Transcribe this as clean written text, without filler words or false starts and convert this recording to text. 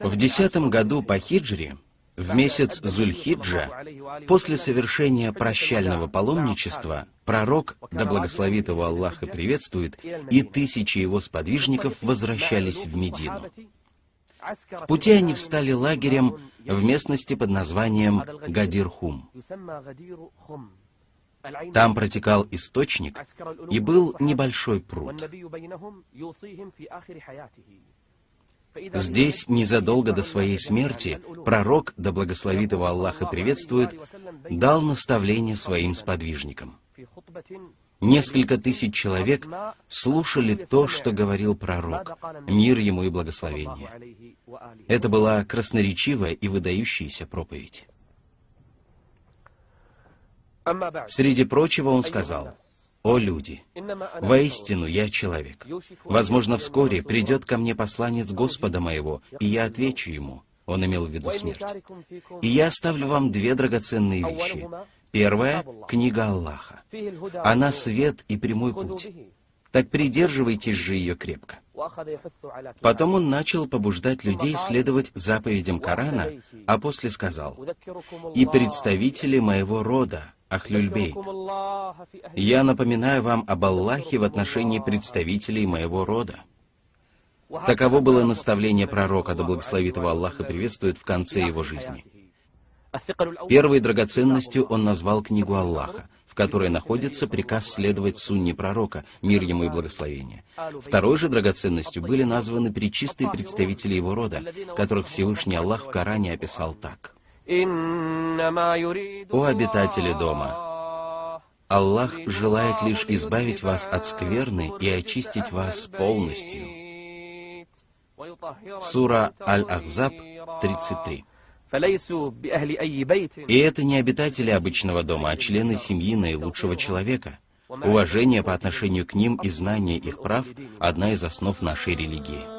В 10-м году по хиджре, в месяц Зуль-Хиджа, после совершения прощального паломничества, пророк, да благословит его Аллах и приветствует, и тысячи его сподвижников возвращались в Медину. В пути они встали лагерем в местности под названием Гадир-Хум. Там протекал источник, и был небольшой пруд. Здесь, незадолго до своей смерти, пророк, да благословит его Аллах и приветствует, дал наставление своим сподвижникам. Несколько тысяч человек слушали то, что говорил пророк, мир ему и благословение. Это была красноречивая и выдающаяся проповедь. Среди прочего он сказал: «О люди, воистину я человек. Возможно, вскоре придет ко мне посланец Господа моего, и я отвечу ему». Он имел в виду смерть. «И я оставлю вам две драгоценные вещи. Первая — книга Аллаха. Она свет и прямой путь. Так придерживайтесь же ее крепко». Потом он начал побуждать людей следовать заповедям Корана, а после сказал: «И представители моего рода, Ахлюль-Бейт, я напоминаю вам об Аллахе в отношении представителей моего рода». Таково было наставление пророка, да благословит его Аллах и приветствует, в конце его жизни. Первой драгоценностью он назвал книгу Аллаха, в которой находится приказ следовать сунне пророка, мир ему и благословение. Второй же драгоценностью были названы пречистые представители его рода, которых Всевышний Аллах в Коране описал так: «О обитатели дома! Аллах желает лишь избавить вас от скверны и очистить вас полностью». Сура Аль-Ахзаб, 33. И это не обитатели обычного дома, а члены семьи наилучшего человека. Уважение по отношению к ним и знание их прав – одна из основ нашей религии.